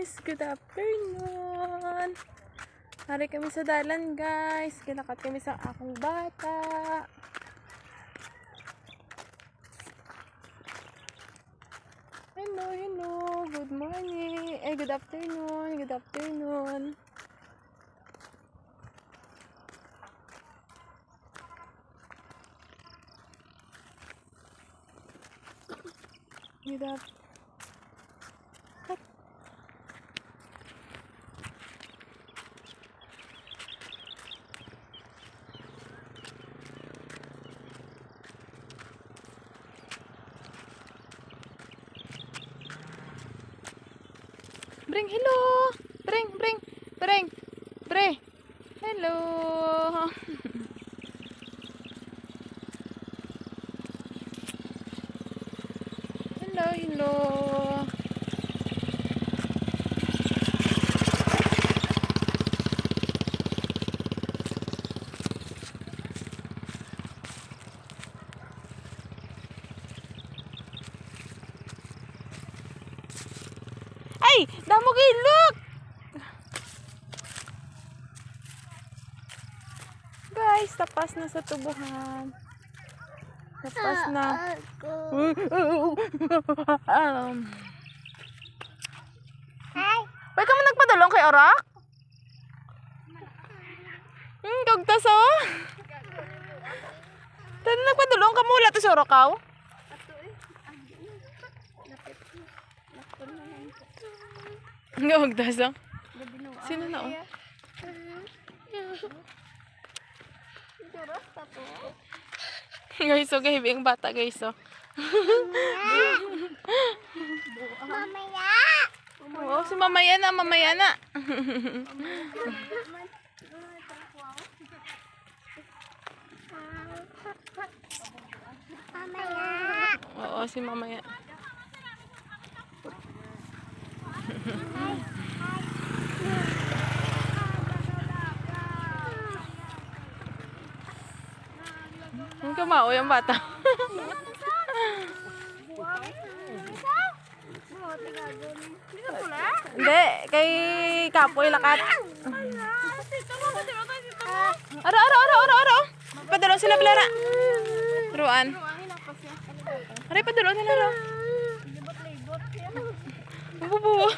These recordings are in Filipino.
guys, good afternoon. Hari kami sa dalan guys. Kinakat kami sa akong bata. Hello, hello. Good morning. Good afternoon. Good afternoon. Good afternoon. Bring, hello. Bring. Hello. Hello. Ay, damo kay look. Guys, tapas na sa tubuhan. Tapas na. Pwede ka mo nagpadulong kay Orak? Kagtas oh. Tano nagpadulong ka mula to sa Orakaw? Kagtas oh. Sino na oh? Guys, so gahibi ang bata guys oh. Mamaya. Oo, si mamaya na. Mamaya. Oo, si mamaya. Ang kamao yung bata. Hindi, kay Kapoy lakat. Aro. Padulong sila Blara. Ruan. Aray, padulong nila ro. Bubu.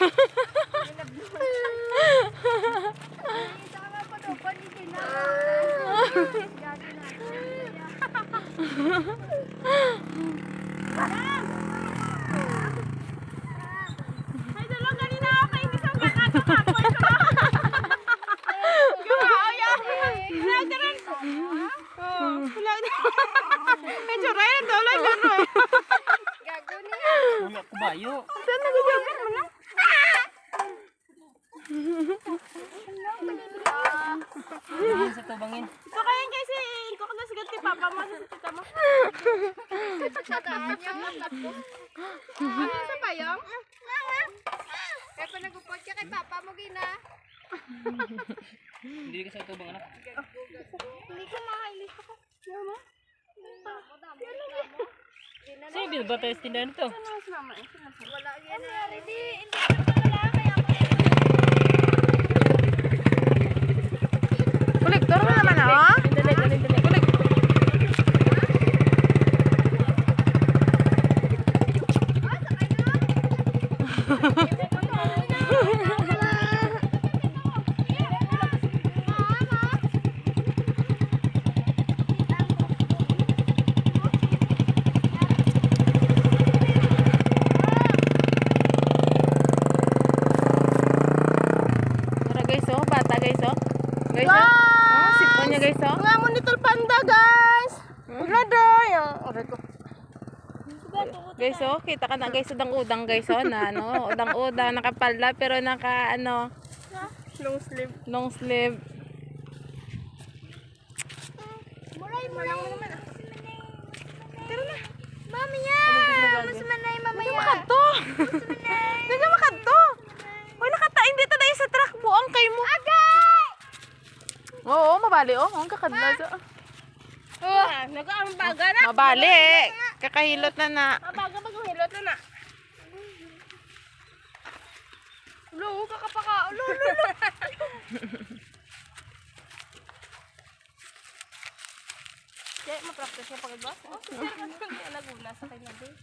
Ay, dalawang kanina ako kay hindi sa bata Kapoy ko. Kamao yan. Nagaran. Wala na. Medyo rin, dolay laro. Gago niya. Wala ko bayo. Saan nagagawin mo na? Bangin sa tubangin. So kaya kasi ikaw ka na sigat kay papa mo sa tita mo. Sa daan niya. Ano sa payong? Kaya pa nagupot ka kay papa mo gina. Hindi ka sa tubang anak. Hindi ko makailis ako. Mama? Sino din ba tayo tindahan ito? Wala yan. Hindi ka wala kaya ako. Kolektor na naman ah. Dali. Tara guys oh, bata guys oh. Guys oh. Oh, sipon niya guys oh. Nga mo nitol panda guys. Uladay. Aray ko. Guys oh, kita ka na guys udang-udang guys oh na ano, udang-udang nakapalda pero naka ano, long sleeve. Muray mo lang naman. Tara na. Mamaya. Mas manay mamaya. Makadto. Di ka makadto. Oy nakatain dito dahil sa truck buang kay mo. Agay! Oo, mabali oh. Ang kakadla sa. Nag-aambaga na. Mabali. Kakahilot na na. Mabaga maghilot na na. Ulo, kakapaka. Ulo. Kaya ma-practice niya pag-ibas? Oh, kaya naguna sa kanya din.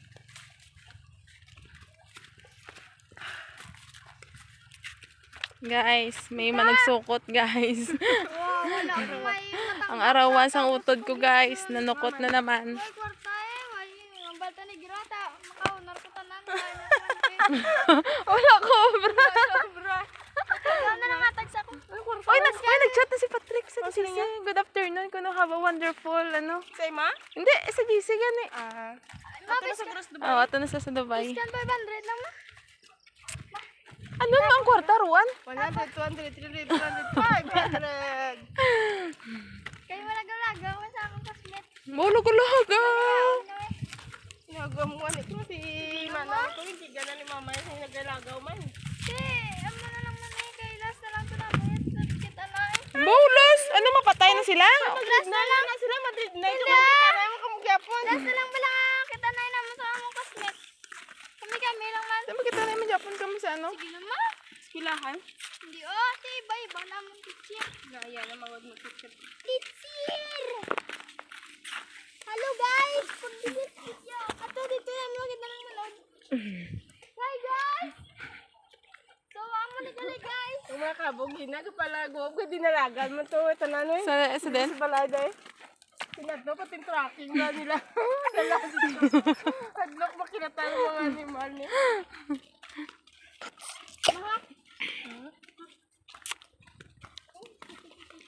Guys, may managsukot guys. Wow, wala akong may matang. Ang arawan sang utod ko guys, nanukot na naman. May kwarta eh. Ang balta ni Girata. Makaunar ko tanan. Wala ko, bro. Ikaw na lang atag sa ko. Oy, nag-chat na si Patrick sa GC. Good afternoon, kuno have a wonderful, ano? Sa ima? Hindi, sa GC gani. Mabis ka. Oo, ato na sa Dubai. Iskan 500 lang na. Ano na ang kwarta, Ruan? 100, 200, 300, 400, 500. Kayo malagaw-lagaw sa akong kasmet. Mulog-ulaga. Nagamuan ito si Manang ko. Hindi gana ni Mama yung nagalagaw man. Ano na lang man eh. Kay last na lang ito namin. Kita na eh. Bulos! Ano, mapatay na sila? Last na lang. Na sila Madrid na ito. Hindi mo kamugyapon. Last na lang pala kita na yun naman sa among kasmet. Kami lang man. Saan makita na yung Japan kami sa ano? Sige naman. Skilahan. Hindi oh. Si iba-iba naman teacher. Naya na mawag mo teacher. Teacher! Hello guys! Pag-visit teacher. Ato dito yan. Maganda lang manood. Hi guys! So, amo na kali guys. Kung mga kabog, ginagapalagob ka dinalagan mo to. Tanano eh. Sa den? Sa balada eh. Pinato pati yung tracking ba nila. Hadlok makinata ng mga animal eh.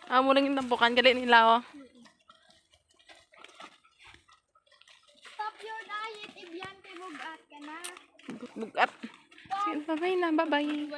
Amo lang yung tampukan gali nila, oh. Stop your diet. Ibyan kay bugat ka na. Bugat. Sige, bye-bye na, bye-bye.